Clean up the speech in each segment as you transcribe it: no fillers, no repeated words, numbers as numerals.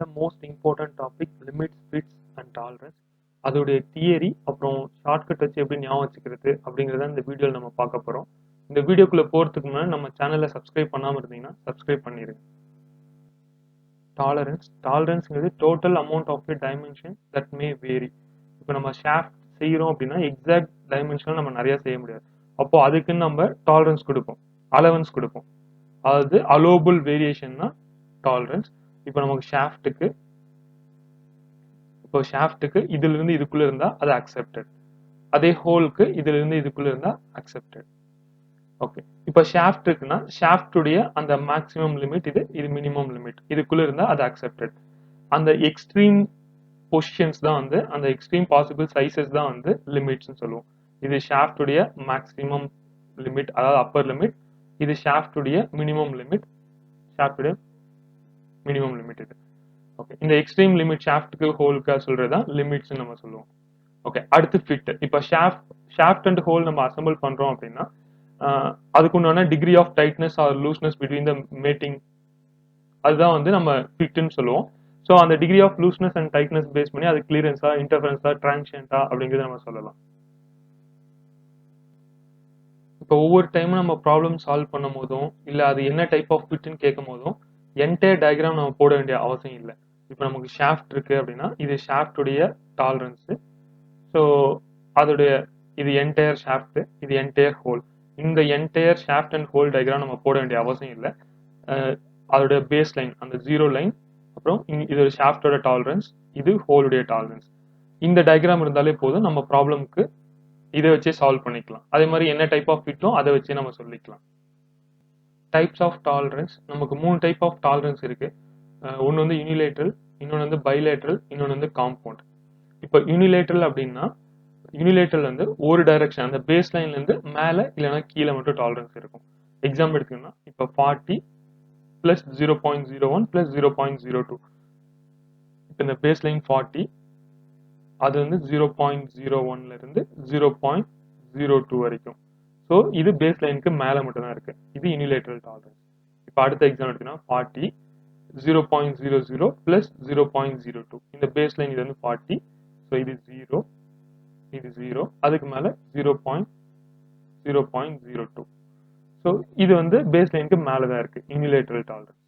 the most important topic limits, fits and tolerance. அதோடைய theory அப்புறம் shortcut வச்சு எப்படி ஞாபகம் வச்சுக்கிறது அப்படிங்கறத இந்த வீடியோல நம்ம பார்க்க போறோம். இந்த வீடியோக்குள்ள போறதுக்கு முன்னாடி நம்ம சேனலை சப்ஸ்கிரைப் பண்ணாம இருந்தீங்கன்னா சப்ஸ்கிரைப் பண்ணிருங்க. டாலரன்ஸ்ங்கிறது total amount of a dimension that may vary. இப்போ நம்ம ஷாஃப்ட் செய்யறோம் அப்படின்னா எக்ஸாக்ட் டைமென்ஷன் நம்ம நிறைய செய்ய முடியாது. அப்போ அதுக்குன்னு நம்ம டாலரன்ஸ் கொடுப்போம், அலவன்ஸ் கொடுப்போம். அதாவது allowable வேரியேஷன்னா டாலரன்ஸ். இப்போ நமக்கு ஷாஃப்ட்டுக்கு இதுல இருந்து இதுக்குள்ள இருந்தா அது அக்செப்டட். அதே ஹோலுக்கு இதுல இருந்து இதுக்குள்ள இருந்தா அக்செப்டட். ஓகே, இப்போ ஷாஃப்ட் இருக்குன்னா ஷாஃப்டுடைய அந்த மேக்ஸிமம் லிமிட் இது மினிமம் லிமிட், இதுக்குள்ள இருந்தா அது அக்செப்டட். அந்த எக்ஸ்ட்ரீம் பொசிஷன்ஸ் தான் வந்து அந்த எக்ஸ்ட்ரீம் பாசிபிள் சைசஸ் தான் வந்து லிமிட்ஸ்னு சொல்லுவோம். இது ஷாஃப்டுடைய மேக்ஸிமம் லிமிட், அதாவது அப்பர் லிமிட். இது ஷாஃப்டுடைய மினிமம் லிமிட், இது. ஓகே, இந்த எக்ஸ்ட்ரீம் லிமிட் ஷாஃப்ட்க்கு ஹோலுக்கு சொல்றது தான் லிமிட்ஸ் நம்ம சொல்லுவோம். ஓகே, அடுத்து ஃபிட். இப்போ ஷாஃப்ட் அண்ட் ஹோல் நம்ம அசெம்பிள் பண்றோம் அப்படின்னா அதுக்கு உண்டான degree of tightness or looseness between the mating, அதுதான் வந்து நம்ம ஃபிட்னு சொல்லுவோம். ஸோ அந்த degree of looseness and tightness base பண்ணி அது கிளியரன்ஸா, இன்டர்ஃபரன்ஸா, டிரான்சியன்ட்டா அப்படிங்கிறத நம்ம சொல்லலாம். இப்போ ஒவ்வொரு டைமும் நம்ம ப்ராப்ளம் சால்வ் பண்ணும் போதும் இல்லை அது என்ன டைப் ஆஃப் ஃபிட்னு கேட்கும் போதும் என்டையர் டயக்ராம் நம்ம போட வேண்டிய அவசியம் இல்லை. இப்போ நமக்கு ஷாஃப்ட் இருக்கு அப்படின்னா இது ஷாஃப்டுடைய டாலரன்ஸ். ஸோ அதோடைய இது என்டையர் ஷாஃப்ட், இது என்டையர் ஹோல். இந்த entire shaft and whole diagram நம்ம போட வேண்டிய அவசியம் இல்லை. அதோடைய பேஸ் லைன் அந்த ஜீரோ லைன், அப்புறம் இது ஷாஃப்டோட டாலரன்ஸ், இது ஹோலுடைய டாலரன்ஸ். இந்த டயக்ராம் இருந்தாலே போதும், நம்ம ப்ராப்ளம்க்கு இதை வச்சே சால்வ் பண்ணிக்கலாம். அதே மாதிரி என்ன டைப் ஆஃப் ஃபிட்டோ அதை வச்சே நம்ம சொல்லிக்கலாம். டைப்ஸ் ஆஃப் டாலரன்ஸ், நமக்கு 3 டைப் ஆஃப் டாலரன்ஸ் இருக்கு. ஒன்று வந்து யூனிலேட்ரல், இன்னொன்று வந்து பைலேட்ரல், இன்னொன்று வந்து காம்பவுண்ட். இப்போ யூனிலேட்ரல் அப்படின்னா யூனிலேட்ரல் வந்து ஒரு டைரக்ஷன், அந்த பேஸ் லைன்ல இருந்து மேலே இல்லைன்னா கீழே மட்டும் டாலரன்ஸ் இருக்கும். எக்ஸாம்பிள் எடுத்தீங்கன்னா இப்போ 40 பிளஸ் 0.01 பிளஸ் 0.02. இப்போ இந்த பேஸ் லைன் 40, அது வந்து 0.01ல இருந்து 0.02 வரைக்கும். ஸோ இது பேஸ் லைனுக்கு மேலே மட்டும் தான் இருக்கு. இது யூனிலேட்ரல் டாலரன்ஸ். இப்போ அடுத்த எக்ஸாம்பிள் எடுத்தீங்கன்னா 40 0.00 பிளஸ் 0.02. இந்த பேஸ் லைன் இது வந்து 40, ஸோ இது 0, இது 0, அதுக்கு மேல 0.02. ஸோ இது வந்து பேஸ் லைனுக்கு மேலே தான் இருக்கு, யூனிலேட்ரல் டாலரன்ஸ்.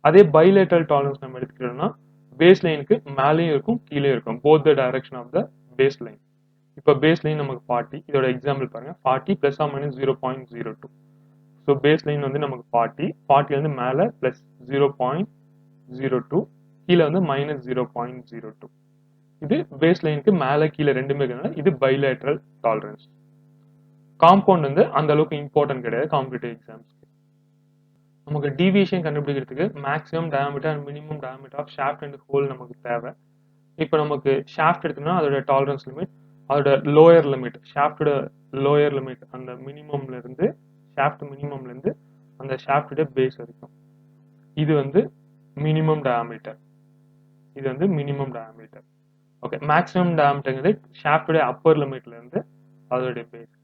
அதே பைலேட்ரல் டாலரன்ஸ் நம்ம எடுத்துக்கிட்டோம்னா பேஸ் லைனுக்கு மேலேயும் இருக்கும் கீழே இருக்கும், both the direction of the base line. இப்போ பேஸ் லைன் நமக்கு 40, இதோட எக்ஸாம்பிள் பாருங்க 40 plus or minus 0.02. So base line வந்து நமக்கு 40 வந்து மேலே பிளஸ் 0.02, கீழே வந்து மைனஸ் 0.02. இது பேஸ் லைனுக்கு மேலே கீழே ரெண்டுமே இருக்கிறதுனால இது பைலேட்ரல் டாலரன்ஸ். காம்பவுண்ட் வந்து அந்த அளவுக்கு இம்பார்ட்டன்ட் கிடையாது காம்படிட்டிவ் எக்ஸாம்ஸ்க்கு. நமக்கு டீவியேஷன் கண்டுபிடிக்கிறதுக்கு maximum diameter and minimum diameter of shaft and hole நமக்கு தேவை. இப்போ நமக்கு ஷாஃப்ட் எடுத்தோம்னா அதோட டாலரன்ஸ் லிமிட், அதோட லோயர் லிமிட், ஷாஃப்டோட லோயர் லிமிட் அந்த மினிமம்ல இருந்து ஷாஃப்ட் மினிமம்ல இருந்து அந்த ஷாஃப்டோட பேஸ் வரைக்கும், இது வந்து மினிமம் டயாமீட்டர். இது வந்து மினிமம் டயாமீட்டர். ஓகே, மேக்ஸிமம் டயாமீட்டர்ங்கிறது ஷாஃப்டோட அப்பர் லிமிட்ல இருந்து அதோட பேஸ்,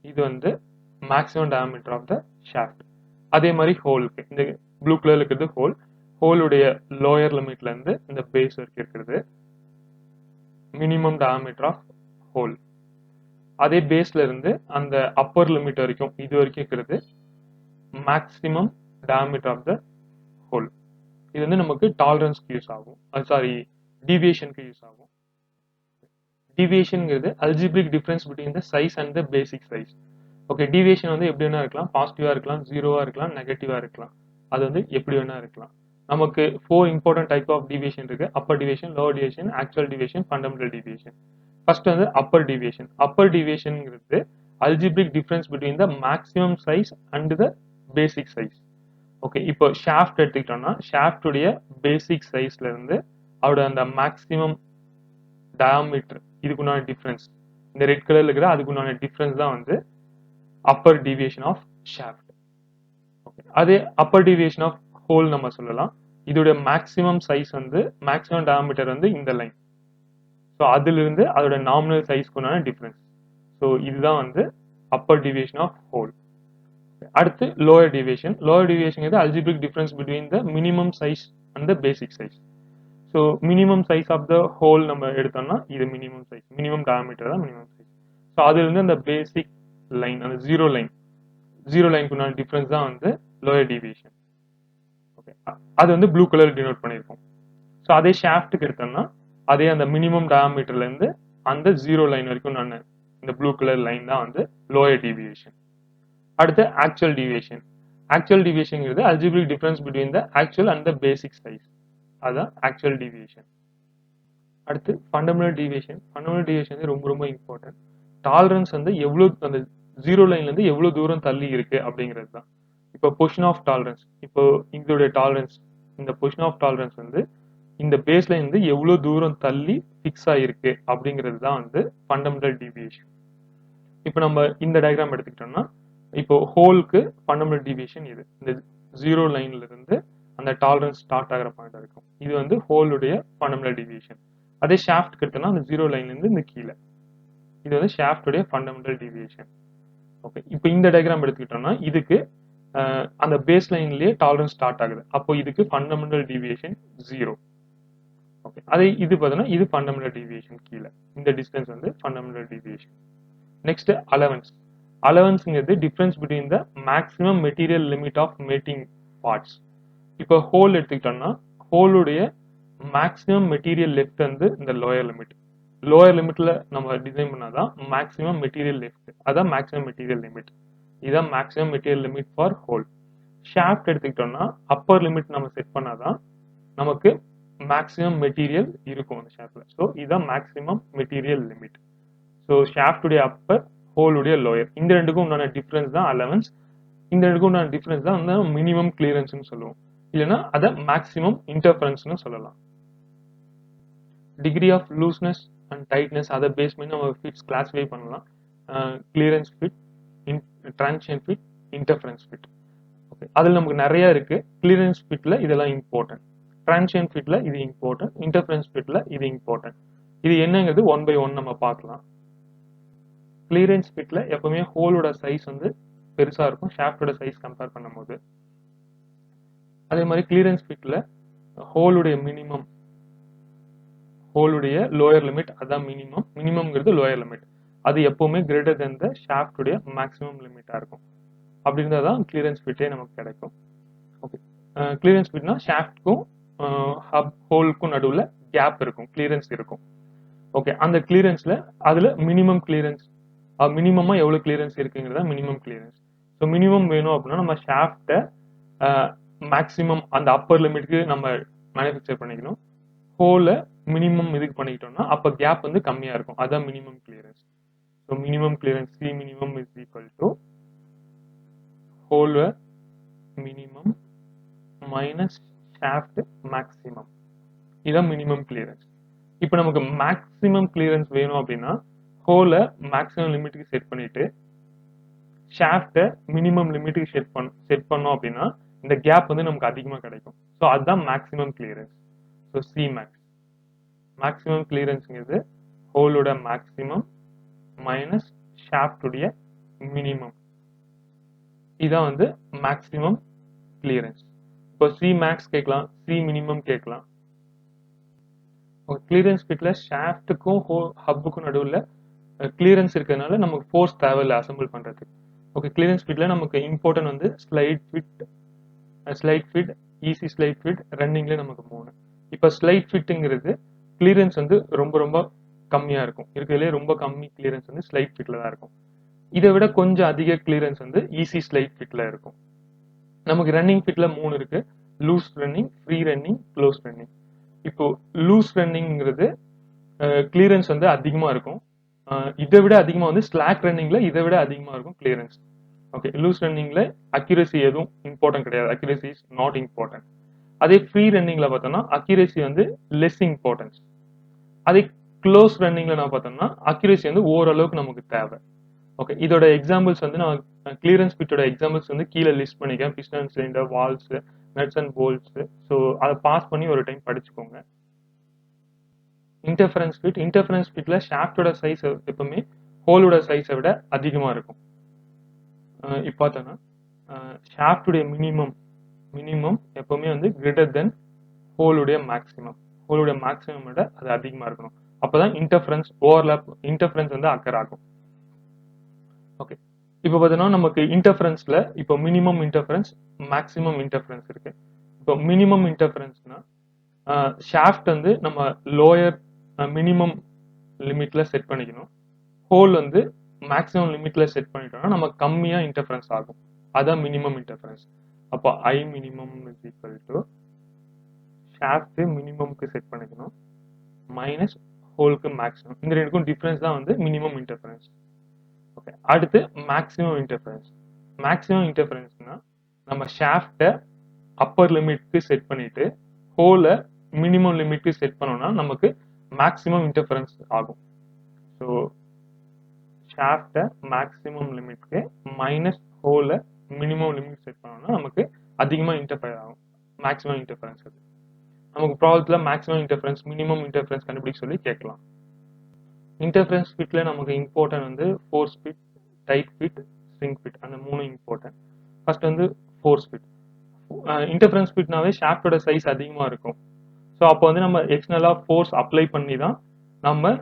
இது வந்து maximum diameter of the shaft. அதே மாதிரி ஹோலுக்கு இந்த ப்ளூ கலர்ல இருக்கிறது ஹோலுடைய லோயர் லிமிட்ல இருந்து இந்த பேஸ் வரைக்கும் இருக்கிறது மினிமம் டயாமீட்டர் ஆஃப் ஹோல். அதே பேஸ்ல இருந்து அந்த அப்பர் லிமிட் வரைக்கும் இது வரைக்கும் இருக்கிறது maximum diameter of the hole. இது வந்து நமக்கு டாலரன்ஸ்க்கு யூஸ் ஆகும், டீவியேஷனுக்கு யூஸ் ஆகும். டீவியேஷன்ங்கிறது algebraic difference between the size and the basic size. Okay, deviation வந்து எப்படி வேணா இருக்கலாம், பாசிட்டிவா இருக்கலாம், ஜீரோவா இருக்கலாம், நெகட்டிவா இருக்கலாம். அது வந்து எப்படி வேணா இருக்கலாம். நமக்கு 4 இம்பார்ட்டன்ட் டைப் ஆஃப் டீவியேஷன் இருக்கு: upper deviation, lower deviation, actual deviation, fundamental deviation. First வந்து அப்பர் டிவியேஷன். அப்பர் டிவியேஷன்ங்கிறது algebraic difference between the maximum size and the basic size. Okay, இப்போ ஷாஃப்ட் எடுத்துக்கிட்டோம்னா ஷாஃப்டுடைய பேசிக் சைஸ்ல இருந்து அவரோட அந்த மேக்ஸிமம் டயாமீட்டர் இதுக்குண்டான டிஃபரன்ஸ், இந்த ரெட் கலர்ல இருக்கிற அதுக்குண்டான டிஃபரன்ஸ் தான் வந்து அப்பர் டிவியேஷன் ஆஃப் ஷாஃப்ட். அதே அப்பர் டிவியேஷன் ஆஃப் ஹோல் நம்ம சொல்லலாம். இதோட மேக்ஸிமம் சைஸ் வந்து மேக்ஸிமம் டயாமீட்டர் வந்து இந்த லைன். ஸோ அதுல இருந்து அதோட நாமினல் சைஸ்க்குண்டான டிஃபரன்ஸ். ஸோ இதுதான் வந்து அப்பர் டிவியேஷன் ஆஃப் ஹோல். அடுத்து லோயர் டிவியேஷன். லோயர் டிவியேஷன் இது algebraic difference between the minimum size and the basic size. So minimum size of the hole நம்ம எடுத்தோம்னா இது மினிமம் சைஸ், மினிமம் டயாமீட்டர் தான் minimum size. So அதுலேருந்து அந்த basic line, அந்த zero லைனுக்குண்டான டிஃபரன்ஸ் தான் வந்து லோயர் டீவியேஷன். ஓகே, அது வந்து ப்ளூ கலர் டினோட் பண்ணியிருக்கோம். ஸோ அதே ஷாஃப்ட்டுக்கு எடுத்தோம்னா அதே அந்த மினிமம் டயாமீட்டர்லேருந்து அந்த ஜீரோ லைன் வரைக்கும் நான் இந்த ப்ளூ கலர் லைன் தான் வந்து லோயர் டீவியேஷன். அடுத்து ஆக்சுவல் டீவியேஷன். ஆக்சுவல் டீவியேஷன்ங்கிறது algebraic difference between the actual and the basic size, அதான் ஆக்சுவல் டீவியேஷன். அடுத்து ஃபண்டமெண்டல் டீவியேஷன். ஃபண்டமெண்டல் டீவியேஷன் வந்து ரொம்ப ரொம்ப இம்பார்ட்டன்ட். டாலரன்ஸ் வந்து எவ்வளோ அந்த ஜீரோ லைன்லேருந்து எவ்வளோ தூரம் தள்ளி இருக்கு அப்படிங்கிறது தான். இப்போ பொசிஷன் ஆஃப் டாலரன்ஸ், இப்போ இதோடைய டாலரன்ஸ், இந்த பொசிஷன் ஆஃப் டாலரன்ஸ் வந்து இந்த பேஸ் லைன் வந்து எவ்வளோ தூரம் தள்ளி ஃபிக்ஸ் ஆகிருக்கு அப்படிங்கிறது தான் வந்து ஃபண்டமெண்டல் டீவியேஷன். இப்போ நம்ம இந்த டயக்ராம் எடுத்துக்கிட்டோம்னா இப்போ ஹோலுக்கு ஃபண்டமெண்டல் டீவியேஷன் இது, இந்த ஜீரோ லைன்ல இருந்து அந்த டாலரன்ஸ் ஸ்டார்ட் ஆகிற பாயிண்ட் இருக்கும். இது வந்து ஹோலுடைய ஃபண்டமெண்டல் டீவியேஷன். அதே ஷாஃப்ட் கிட்டனா அந்த ஜீரோ லைன்ல இருந்து இந்த கீழே, இது வந்து ஷாஃப்டுடைய ஃபண்டமெண்டல் டீவியேஷன். ஓகே, இப்போ இந்த டயக்ராம் எடுத்துக்கிட்டோம்னா இதுக்கு அந்த பேஸ் லைன்லயே டாலரன்ஸ் ஸ்டார்ட் ஆகுது, அப்போ இதுக்கு ஃபண்டமெண்டல் டீவியேஷன் 0. ஓகே, அதே இது பார்த்தோம்னா இது ஃபண்டமெண்டல் டீவியேஷன் கீழே, இந்த டிஸ்டன்ஸ் வந்து ஃபண்டமெண்டல் டீவியேஷன். Next allowance. அலவன்ஸ்ங்கிறது difference between the maximum material limit of mating parts. இப்போ ஹோல் எடுத்துக்கிட்டோம்னா ஹோலுடைய மேக்ஸிமம் மெட்டீரியல் லெஃப்ட் வந்து இந்த லோயர் லிமிட். லோயர் லிமிட்ல நம்ம டிசைன் பண்ணாதான் மேக்ஸிமம் மெட்டீரியல் லெஃப்ட், அதான் மேக்ஸிமம் மெட்டீரியல் லிமிட். இதான் maximum material limit for whole. Shaft எடுத்துக்கிட்டோம்னா அப்பர் லிமிட் நம்ம செட் பண்ணாதான் நமக்கு மேக்ஸிமம் மெட்டீரியல் இருக்கும் அந்த ஷாஃப்ட்ல. ஸோ இதான் மேக்ஸிமம் மெட்டீரியல் லிமிட். ஸோ ஷாஃப்டுடைய அப்பர், ஹோலுடைய லோயர், இந்த ரெண்டுக்கும் உண்டான டிஃபரன்ஸ் தான் அலவன்ஸ். இந்த ரெண்டுக்கும் உண்டான டிஃபரன்ஸ் தான் வந்து மினிமம் கிளியரன்ஸ்னு சொல்லுவோம், இல்லைன்னா அதை மேக்ஸிமம் இன்டர்ஃபரன்ஸ்னு சொல்லலாம். Degree of looseness and tightness அதை பேஸ் பண்ணி நம்ம ஃபிட்ஸ் கிளாஸிஃபை பண்ணலாம். Clearance fit, transition fit, interference fit. Okay, அதில் நமக்கு நிறைய இருக்கு. கிளியரன்ஸ் ஃபிட்ல இதெல்லாம் இம்பார்ட்டன்ட், டிரான்சிஷன் ஃபிட்ல இது இம்பார்ட்டன்ட், இன்டர்ஃபரன்ஸ் ஃபிட்ல இது இம்பார்ட்டன்ட். இது என்னங்கிறது ஒன் பை ஒன் நம்ம பார்க்கலாம். கிளியரன்ஸ் ஃபிட்ல எப்பவுமே ஹோலோட சைஸ் வந்து பெருசா இருக்கும் ஷாஃப்டோட சைஸ் கம்பேர் பண்ணும்போது. அதே மாதிரி கிளியரன்ஸ் ஃபிட்ல ஹோலுடைய மினிமம், ஹோலுடைய லோயர் லிமிட் அதான் மினிமம், மினிமம்ங்கிறது லோயர் லிமிட், அது எப்பவுமே கிரேட்டர் தென் த ஷாஃப்டுடைய மேக்ஸிமம் லிமிட்டா இருக்கும். அப்படி இருந்தால் தான் கிளியரன்ஸ் ஃபிட்டே நமக்கு கிடைக்கும். ஓகே, கிளியரன்ஸ் ஃபிட்னா ஷாஃப்ட்க்கும் ஹப் ஹோலுக்கும் நடுவில் கேப் இருக்கும், கிளியரன்ஸ் இருக்கும். ஓகே, அந்த கிளியரன்ஸ்ல அதுல மினிமம் கிளியரன்ஸ், மினிமமா எவ்வளவு கிளியரன்ஸ் இருக்குங்கிறதா மினிமம் கிளியரன்ஸ். ஸோ மினிமம் வேணும் அப்படின்னா நம்ம ஷாஃப்டை மேக்ஸிமம் அந்த அப்பர் லிமிட்டுக்கு நம்ம மேனுஃபேக்சர் பண்ணிக்கணும். ஹோலை மினிமம் இதுக்கு பண்ணிக்கிட்டோம்னா அப்போ கேப் வந்து கம்மியா இருக்கும், அதான் minimum clearance. So minimum clearance C minimum is equal to whole minimum minus shaft maximum, இதான் மினிமம் கிளியரன்ஸ். இப்போ நமக்கு மேக்ஸிமம் கிளியரன்ஸ் வேணும் அப்படின்னா ஹோலை மேக்ஸிமம் லிமிட்டுக்கு செட் பண்ணிட்டு ஷாஃப்டை மினிமம் லிமிட்டுக்கு செட் பண்ணோம் அப்படின்னா இந்த கேப் வந்து நமக்கு அதிகமாக கிடைக்கும். ஸோ அதுதான் maximum clearance. So C max, maximum கிளியரன்ஸ்ங்கிறது ஹோலோட மேக்ஸிமம் மைனஸ் ஷாஃப்டுடைய மினிமம், இதான் வந்து மேக்ஸிமம் கிளியரன்ஸ். இப்போ சி மேக்ஸ் கேட்கலாம், சி மினிமம் கேட்கலாம். கிளியரன்ஸ் ஃபிட்ல ஷாஃப்ட்டுக்கும் ஹப்புக்கும் நடுவில் கிளியரன்ஸ் இருக்கிறதுனால நமக்கு ஃபோர்ஸ் தேவையில்லை அசம்பிள் பண்றதுக்கு. ஓகே, கிளியரன்ஸ் ஃபிட்ல நமக்கு இம்பார்ட்டன்ட் வந்து slide fit, easy slide fit, ரன்னிங்ல நமக்கு 3. இப்போ ஸ்லைட் ஃபிட்டுங்கிறது கிளியரன்ஸ் வந்து ரொம்ப ரொம்ப கம்மியா இருக்கும், இருக்கிறதுலே ரொம்ப கம்மி கிளியரன்ஸ் வந்து ஸ்லைட் ஃபிட்ல தான் இருக்கும். இதை விட கொஞ்சம் அதிக கிளியரன்ஸ் வந்து ஈஸி ஸ்லைட் ஃபிட்ல இருக்கும். நமக்கு ரன்னிங் ஃபிட்ல 3 இருக்கு, loose running, free running, close running. இப்போ லூஸ் ரன்னிங்கிறது கிளியரன்ஸ் வந்து அதிகமா இருக்கும், இதை விட அதிகமா வந்து ஸ்லாக் ரன்னிங்ல இதை விட அதிகமா இருக்கும் கிளியரன்ஸ். ஓகே, லூஸ் ரன்னிங்ல அக்யூரசி எதுவும் இம்பார்ட்டன்ட் கிடையாது, அக்யூரசி இஸ் நாட் இம்பார்ட்டன்ட். அதே ஃப்ரீ ரன்னிங்ல பார்த்தோம்னா அக்யூரசி வந்து லெஸ் இம்பார்ட்டன்ஸ். அதே க்ளோஸ் ரன்னிங்ல நான் பார்த்தோம்னா அக்யூரசி வந்து ஓரளவுக்கு நமக்கு தேவை. ஓகே, இதோட எக்ஸாம்பிள்ஸ் வந்து நான் கிளியரன்ஸ் ஃபிட்டோட எக்ஸாம்பிள்ஸ் வந்து கீழே லிஸ்ட் பண்ணிக்கிறேன், piston cylinder, valves, nuts and bolts. So அதை பாஸ் பண்ணி ஒரு டைம் படிச்சுக்கோங்க. இன்டர்ஃபரன்ஸ் ஃபிட்ல ஷாஃப்டோட சைஸ் எப்பவுமே ஹோலோட சைஸை விட அதிகமா இருக்கும். இப்போ பார்த்தோன்னா ஷாஃப்டுடைய மினிமம் எப்பவுமே வந்து கிரேட்டர் தென் ஹோலுடைய மேக்ஸிமம். ஹோலோட மேக்ஸிமம் விட அது அதிகமா இருக்கணும். அப்பதான் இன்டர்ஃபரன்ஸ் ஓவர்லாப் இன்டர்ஃபரன்ஸ் வந்து அக்கர் ஆகும். ஓகே, இப்போ பார்த்தீங்கன்னா நமக்கு இன்டர்ஃபரன்ஸ்ல இப்போ மினிமம் இன்டர்ஃபரன்ஸ், மேக்ஸிமம் இன்டர்ஃபரன்ஸ் இருக்கு. இப்போ மினிமம் இன்டர்ஃபரன்ஸ்னா ஷாஃப்ட் வந்து நம்ம லோயர் மினிமம் லிமிட்ல செட் பண்ணிக்கணும். ஹோல் வந்து மேக்ஸிமம் லிமிட்ல செட் பண்ணிட்டோம்னா நம்ம கம்மியா இன்டர்ஃபரன்ஸ் ஆகும். அதான் மினிமம் இன்டர்ஃபரன்ஸ். அப்போ I minimum is equal to shaft மினிமம்க்கு செட் பண்ணிக்கணும் மைனஸ் ஹோலுக்கு மேக்ஸிமம். இந்த ரெண்டுக்கும் டிஃபரன்ஸ் தான் வந்து மினிமம் இன்டர்ஃபரன்ஸ். ஓகே, அடுத்து மேக்ஸிமம் இன்டர்ஃபரன்ஸ். மேக்ஸிமம் இன்டர்ஃபரன்ஸ்னா நம்ம ஷாஃப்ட்டை அப்பர் லிமிட்க்கு செட் பண்ணிட்டு ஹோலை மினிமம் லிமிட்க்கு செட் பண்ணோம்னா நமக்கு மேக்ஸிமம் இன்டர்ஃபரன்ஸ் ஆகும். ஸோ ஷாஃப்ட்டை மேக்ஸிமம் லிமிட்க்கு மைனஸ் ஹோலை மினிமம் லிமிட் செட் பண்ணோம்னா நமக்கு அதிகமாக இன்டர்ஃபயர் ஆகும், மேக்ஸிமம் இன்டர்ஃபரன்ஸ். அது நமக்கு ப்ராப்ளத்தில் மேக்ஸிமம் இன்டர்ஃபரன்ஸ் மினிமம் இன்டர்ஃபரன்ஸ் கண்டுபிடிக்க சொல்லி கேட்கலாம். இன்டர்ஃபரன்ஸ் ஃபிட்ல நமக்கு இம்பார்ட்டன்ட் வந்து force fit, tight fit, string fit, அந்த மூணு இம்பார்ட்டன்ட். ஃபர்ஸ்ட் வந்து ஃபோர்ஸ் ஃபிட். இன்டர்ஃபரன்ஸ் ஃபிட்னாவே ஷாஃப்டோட சைஸ் அதிகமாக இருக்கும். ஸோ அப்போ வந்து நம்ம எக்ஸ்டர்னலாக ஃபோர்ஸ் அப்ளை பண்ணி தான் நம்ம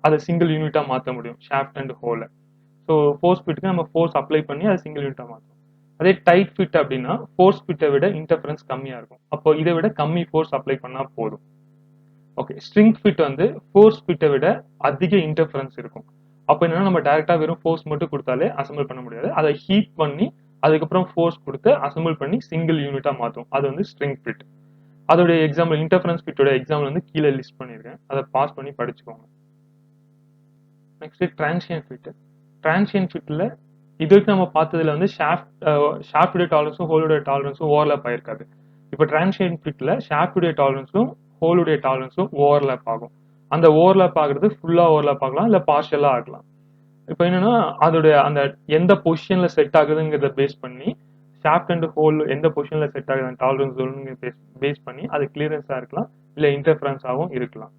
அதை சிங்கிள் யூனிட்டாக மாற்ற முடியும் ஷாஃப்ட் அண்ட் ஹோலை. ஸோ ஃபோர்ஸ் ஃபிட்டுக்கு நம்ம ஃபோர்ஸ் அப்ளை பண்ணி அதை சிங்கிள் யூனிட்டாக மாற்றணும். அதே டைட் ஃபிட் அப்படின்னா ஃபோர்ஸ் ஃபிட்டை விட இன்டர்ஃபரன்ஸ் கம்மியாக இருக்கும். அப்போ இதை விட கம்மி ஃபோர்ஸ் அப்ளை பண்ணால் போதும். ஓகே, ஸ்ட்ரிங் ஃபிட் வந்து ஃபோர்ஸ் ஃபிட்டை விட அதிக இன்டர்ஃபரன்ஸ் இருக்கும். அப்போ என்னன்னா நம்ம டைரக்டா வெறும் ஃபோர்ஸ் மட்டும் கொடுத்தாலே அசம்பிள் பண்ண முடியாது. அதை ஹீட் பண்ணி அதுக்கப்புறம் ஃபோர்ஸ் கொடுத்து அசம்பிள் பண்ணி சிங்கிள் யூனிட்டா மாற்றும். அது வந்து ஸ்ட்ரிங் ஃபிட். அதோட எக்ஸாம்பிள் இன்டர்ஃபரன்ஸ் ஃபிட்டோட எக்ஸாம்பிள் வந்து கீழே லிஸ்ட் பண்ணியிருக்கேன், அதை பாஸ் பண்ணி படிச்சுக்கோங்க. Next transient fit. டிரான்சியன்ட் ஃபிட்ல இது வரைக்கும் நம்ம பார்த்ததுல வந்து ஷாஃப்டுடைய டாலரன்ஸும் ஹோலுடைய டாலரன்ஸும் ஓவர்லாப் ஆயிருக்காது. இப்போ டிரான்சியன்ட் ஃபிட்ல ஷாஃப்டுடைய டாலரன்ஸும் ஹோலுடைய டாலரன்ஸும் ஓவர்லாப் ஆகும். அந்த ஓவர்லாப் ஆகுறது ஃபுல்லா ஓவர்லாப் ஆகலாம், இல்ல பார்ஷியலா ஆகலாம். இப்போ என்னன்னா அதோட அந்த எந்த பொசிஷன்ல செட் ஆகுதுங்கிறத பேஸ் பண்ணி ஷாஃப்ட் அண்ட் ஹோல் எந்த பொசிஷன்ல செட் ஆகுது டாலரன்ஸ் பேஸ் பண்ணி அது கிளியரன்ஸா இருக்கலாம், இல்ல இன்டர்ஃபரன்ஸாகவும் இருக்கலாம்.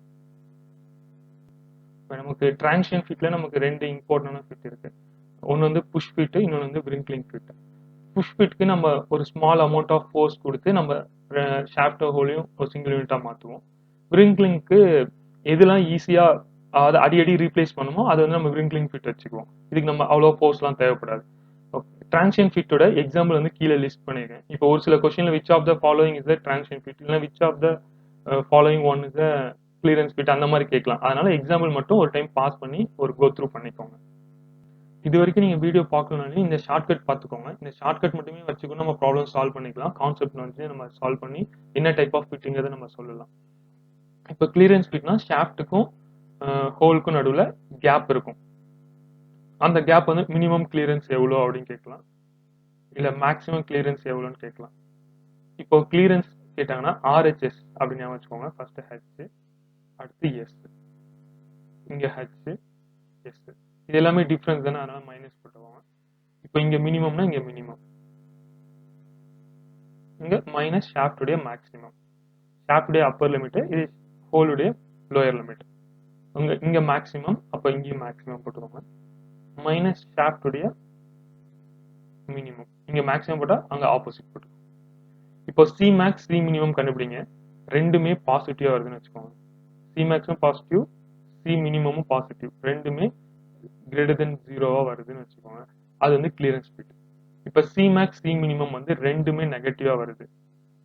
இப்போ நமக்கு டிரான்சியன்ட் ஃபிட்ல நமக்கு ரெண்டு இம்பார்ட்டன்டான ஃபிட் இருக்கு. ஒன்று வந்து புஷ் ஃபிட், இன்னொன்று வந்து விரிங்க்லிங் ஃபிட். புஷ் ஃபிட்க்கு நம்ம ஒரு ஸ்மால் அமௌண்ட் ஆஃப் ஃபோர்ஸ் கொடுத்து நம்ம ஷாஃப்ட் ஹோலையும் ஒரு சிங்கிள் யூனிட்டா மாற்றுவோம். விரிங்க்லிங்க்கு எதெல்லாம் ஈஸியா அதை அடிக்கடி ரீப்ளேஸ் பண்ணுமோ அதை வந்து நம்ம விரிங்க்லிங் ஃபிட் வச்சுக்குவோம். இதுக்கு நம்ம அவ்வளோ ஃபோர்ஸ்லாம் தேவைப்படாது. ஓகே, டிரான்சியன்ட் ஃபிட்டோட எக்ஸாம்பிள் வந்து கீழே லிஸ்ட் பண்ணிருக்கேன். இப்போ ஒரு சில கொஸ்டின்ல which of the following is the transient fit, இல்லை which of the following one is the clearance fit, அந்த மாதிரி கேட்கலாம். அதனால எக்ஸாம்பிள் மட்டும் ஒரு டைம் பாஸ் பண்ணி ஒரு கோ த்ரூ பண்ணிக்கோங்க. இது வரைக்கும் நீங்க வீடியோ பார்க்கணும்னாலே இந்த ஷார்ட்கட் பார்த்துக்கோங்க. இந்த ஷார்ட்கட் மட்டுமே வச்சுக்கணும் நம்ம ப்ராப்ளம் சால்வ் பண்ணிக்கலாம். கான்செப்ட் வந்து நம்ம சால்வ் பண்ணி என்ன டைப் ஆஃப் ஃபிட்டிங்கிறத நம்ம சொல்லலாம். இப்போ கிளியரன்ஸ் ஃபிட்னா ஷாஃப்ட்டுக்கும் ஹோலுக்கும் நடுவில் கேப் இருக்கும். அந்த கேப் வந்து மினிமம் கிளியரன்ஸ் எவ்வளோ அப்படின்னு கேட்கலாம், இல்லை மேக்ஸிமம் கிளியரன்ஸ் எவ்வளோன்னு கேட்கலாம். இப்போ கிளியரன்ஸ் கேட்டாங்கன்னா RHS அப்படின்னு வச்சுக்கோங்க. ஃபர்ஸ்ட் H, அடுத்து S, இங்கே H, S. இது எல்லாமே டிஃபரன்ஸ் தானே, அதனால மைனஸ் போட்டுவாங்க. இப்போ இங்கே மினிமம்னா இங்கே மினிமம், இங்கே மைனஸ் ஷாஃப்டுடைய மேக்ஸிமம், ஷாஃப்டுடைய அப்பர் லிமிட், இது ஹோலுடைய லோயர் லிமிட். இங்க மேக்ஸிமம், அப்போ இங்கேயும் மேக்ஸிமம் போட்டுக்கோங்க. மைனஸ் ஷாஃப்டுடைய மினிமம், இங்க மேக்ஸிமம் போட்டா அங்க ஆப்போசிட் போட்டு. இப்போ சி மேக்ஸ் சி மினிமம் கண்டுபிடிங்க. ரெண்டுமே பாசிட்டிவா வருதுன்னு வச்சுக்கோங்க. சி மேக்ஸும் பாசிட்டிவ், சி மினிமமும் பாசிட்டிவ், ரெண்டுமே கிரேட்டர் தென் 0வா வருதுன்னு வச்சுக்கோங்க. அது வந்து கிளியரன்ஸ் ஃபிட். இப்போ சி மேக்ஸ் சி மினிமம் வந்து ரெண்டுமே நெகட்டிவா வருது,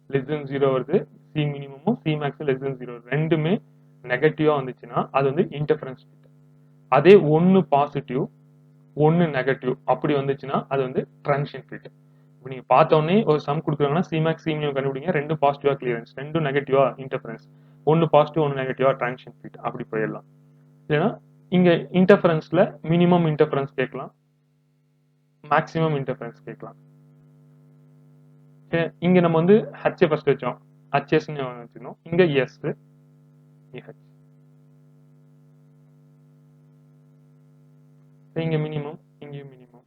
லெஸ் தென் 0 வருது. சி மினிமமும் சி மேக்ஸும் லெஸ் தென் 0 ரெண்டுமே நெகட்டிவா வந்துச்சுன்னா அது வந்து இன்டர்ஃபரன்ஸ் ஃபிட். அதே ஒன்னு பாசிட்டிவ் ஒன்னு நெகட்டிவ் அப்படி வந்துச்சுன்னா அது வந்து டிரான்சியன்ட் ஃபிட். இப்போ நீங்க பார்த்தோன்னே ஒரு சம் கொடுக்குறாங்கன்னா சி மேக்ஸ் சி மினிமம் கண்டுபிடிங்க. ரெண்டு பாசிட்டிவா கிளியரன்ஸ், ரெண்டும் நெகட்டிவா இன்டர்ஃபரன்ஸ், ஒன்னு பாசிட்டிவ் ஒன்னு நெகட்டிவா டிரான்சியன்ட் ஃபிட், அப்படி போயிடலாம். இல்லைன்னா இங்க இன்டர்ஃபரன்ஸ்ல மினிமம் இன்டர்ஃபரன்ஸ் கேட்கலாம், மேக்ஸிமம் இன்டர்ஃபரன்ஸ் கேட்கலாம். இங்க நம்ம வந்து ஹச் ஃபர்ஸ்ட் வச்சோம், HS வச்சுக்கணும். இங்க S, H. இங்க மினிமம், இங்கேயும் மினிமம்.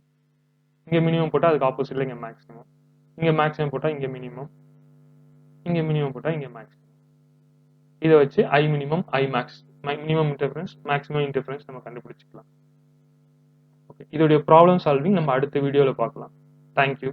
இங்க மினிமம் போட்டா அதுக்கு ஆப்போசிட்ல இங்க மேக்ஸிமம், இங்க மேக்ஸிமம் போட்டா இங்க மினிமம், இங்க மினிமம் போட்டா இங்க மேக்ஸிமம். இதை வச்சு I minimum I max, minimum interference maximum interference நம்ம கண்டுபிடிச்சிக்கலாம். ஓகே, இதோடைய ப்ராப்ளம் சால்விங் நம்ம அடுத்த வீடியோல பார்க்கலாம். தேங்க்யூ.